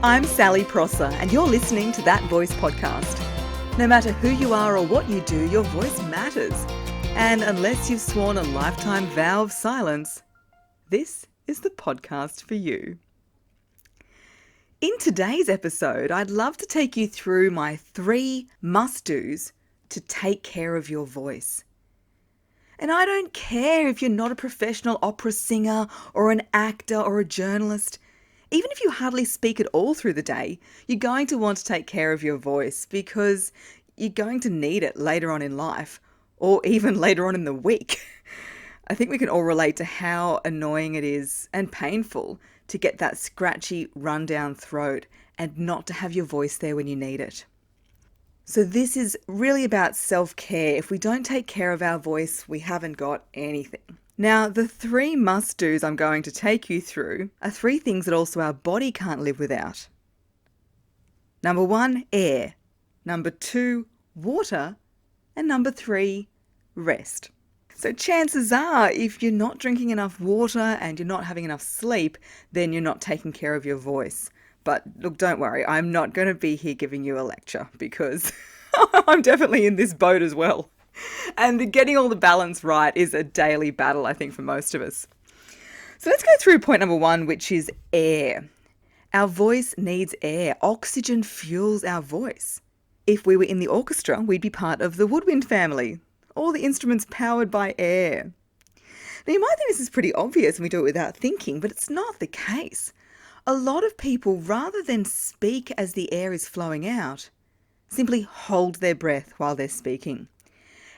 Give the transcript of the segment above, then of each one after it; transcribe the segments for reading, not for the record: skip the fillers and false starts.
I'm Sally Prosser, and you're listening to That Voice podcast. No matter who you are or what you do, your voice matters. And unless you've sworn a lifetime vow of silence, this is the podcast for you. In today's episode, I'd love to take you through my 3 must-dos to take care of your voice. And I don't care if you're not a professional opera singer or an actor or a journalist. Even if you hardly speak at all through the day, you're going to want to take care of your voice because you're going to need it later on in life or even later on in the week. I think we can all relate to how annoying it is and painful to get that scratchy, rundown throat and not to have your voice there when you need it. So this is really about self-care. If we don't take care of our voice, we haven't got anything. Now, the 3 must-dos I'm going to take you through are 3 things that also our body can't live without. Number 1, air. Number 2, water. And number 3, rest. So chances are, if you're not drinking enough water and you're not having enough sleep, then you're not taking care of your voice. But look, don't worry, I'm not going to be here giving you a lecture because I'm definitely in this boat as well. And getting all the balance right is a daily battle, I think, for most of us. So let's go through point number 1, which is air. Our voice needs air. Oxygen fuels our voice. If we were in the orchestra, we'd be part of the woodwind family. All the instruments powered by air. Now, you might think this is pretty obvious and we do it without thinking, but it's not the case. A lot of people, rather than speak as the air is flowing out, simply hold their breath while they're speaking.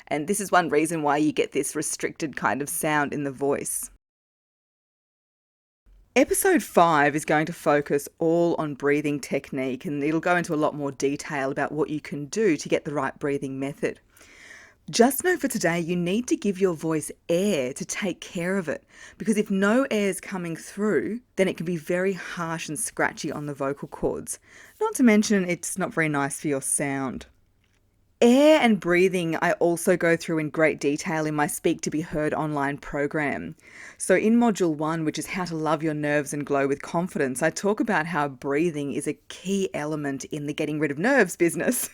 And this is one reason why you get this restricted kind of sound in the voice. Episode 5 is going to focus all on breathing technique, and it'll go into a lot more detail about what you can do to get the right breathing method. Just know for today, you need to give your voice air to take care of it, because if no air is coming through, then it can be very harsh and scratchy on the vocal cords. Not to mention, it's not very nice for your sound. Air and breathing I also go through in great detail in my Speak to Be Heard online program. So in Module 1, which is how to love your nerves and glow with confidence, I talk about how breathing is a key element in the getting rid of nerves business.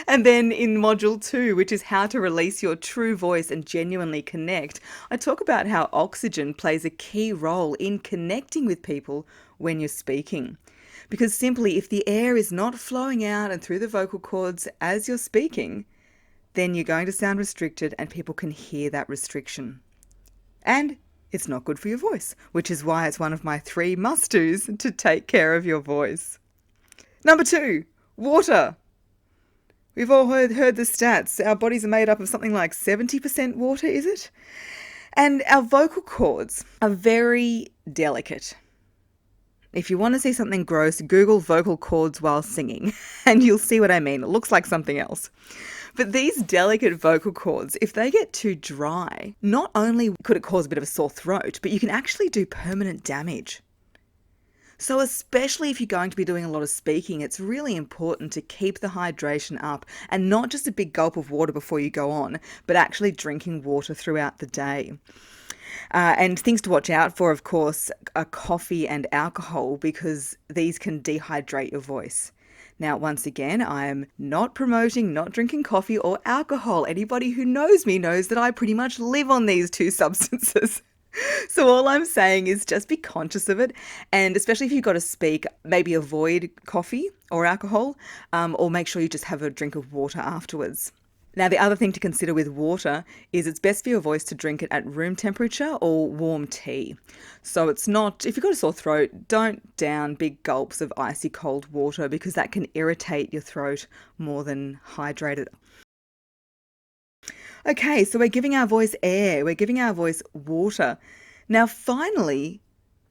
And then in Module 2, which is how to release your true voice and genuinely connect, I talk about how oxygen plays a key role in connecting with people when you're speaking. Because simply, if the air is not flowing out and through the vocal cords as you're speaking, then you're going to sound restricted and people can hear that restriction. And it's not good for your voice, which is why it's one of my 3 must-dos to take care of your voice. Number 2, water. We've all heard the stats. Our bodies are made up of something like 70% water, is it? And our vocal cords are very delicate. If you want to see something gross, Google vocal cords while singing, and you'll see what I mean. It looks like something else. But these delicate vocal cords, if they get too dry, not only could it cause a bit of a sore throat, but you can actually do permanent damage. So especially if you're going to be doing a lot of speaking, it's really important to keep the hydration up and not just a big gulp of water before you go on, but actually drinking water throughout the day. And things to watch out for, of course, are coffee and alcohol because these can dehydrate your voice. Now, once again, I am not promoting not drinking coffee or alcohol. Anybody who knows me knows that I pretty much live on these 2 substances. So all I'm saying is just be conscious of it, and especially if you've got to speak, maybe avoid coffee or alcohol, or make sure you just have a drink of water afterwards. Now, the other thing to consider with water is it's best for your voice to drink it at room temperature or warm tea. So it's not, if you've got a sore throat, don't down big gulps of icy cold water because that can irritate your throat more than hydrate it. Okay, so we're giving our voice air, we're giving our voice water. Now, finally,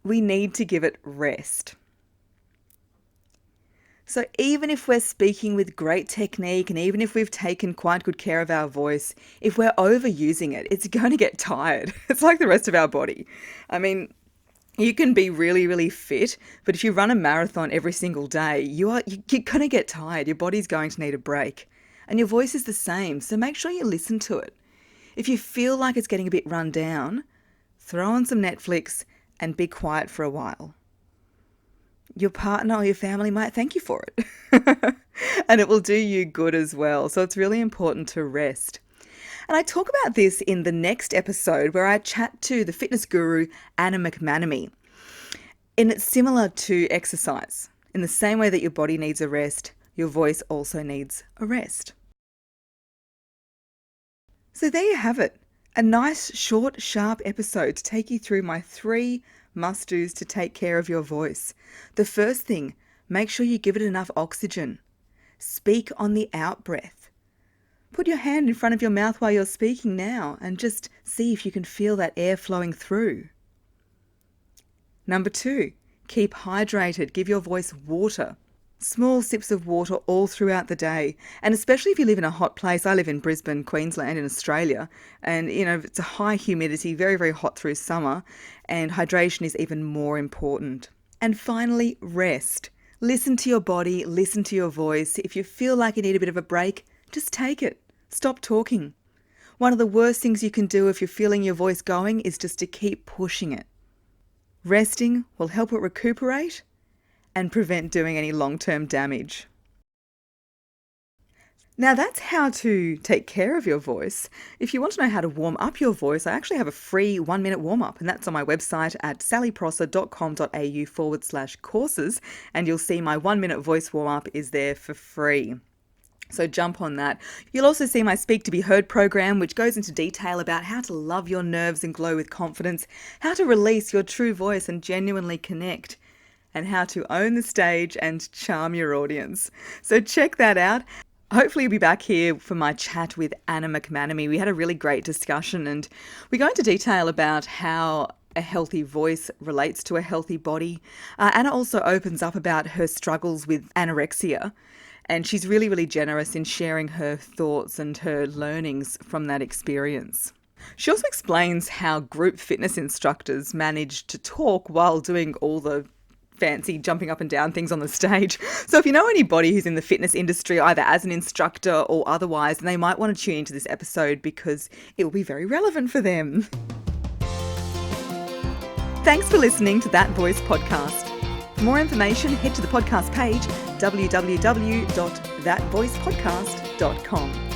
we need to give it rest. So even if we're speaking with great technique and even if we've taken quite good care of our voice, if we're overusing it, it's going to get tired. It's like the rest of our body. I mean, you can be really, really fit, but if you run a marathon every single day, you're going to get tired. Your body's going to need a break. And your voice is the same, so make sure you listen to it. If you feel like it's getting a bit run down, throw on some Netflix and be quiet for a while. Your partner or your family might thank you for it. And it will do you good as well. So it's really important to rest. And I talk about this in the next episode where I chat to the fitness guru, Anna McManamy. And it's similar to exercise. In the same way that your body needs a rest, your voice also needs a rest. So there you have it. A nice, short, sharp episode to take you through my 3 must-dos to take care of your voice. The first thing, make sure you give it enough oxygen. Speak on the out-breath. Put your hand in front of your mouth while you're speaking now and just see if you can feel that air flowing through. Number 2, keep hydrated. Give your voice water. Small sips of water all throughout the day. And especially if you live in a hot place. I live in Brisbane, Queensland in Australia. And, it's a high humidity, very, very hot through summer. And hydration is even more important. And finally, rest. Listen to your body, listen to your voice. If you feel like you need a bit of a break, just take it. Stop talking. One of the worst things you can do if you're feeling your voice going is just to keep pushing it. Resting will help it recuperate and prevent doing any long-term damage. Now that's how to take care of your voice. If you want to know how to warm up your voice, I actually have a free 1-minute warm-up, and that's on my website at sallyprosser.com.au/courses, and you'll see my 1-minute voice warm-up is there for free. So jump on that. You'll also see my Speak to Be Heard program, which goes into detail about how to love your nerves and glow with confidence, how to release your true voice and genuinely connect, and how to own the stage and charm your audience. So check that out. Hopefully you'll be back here for my chat with Anna McManamy. We had a really great discussion and we go into detail about how a healthy voice relates to a healthy body. Anna also opens up about her struggles with anorexia, and she's really, really generous in sharing her thoughts and her learnings from that experience. She also explains how group fitness instructors manage to talk while doing all the fancy jumping up and down things on the stage. So if you know anybody who's in the fitness industry, either as an instructor or otherwise, then they might want to tune into this episode because it will be very relevant for them. Thanks for listening to That Voice podcast. For more information, head to the podcast page, www.thatvoicepodcast.com.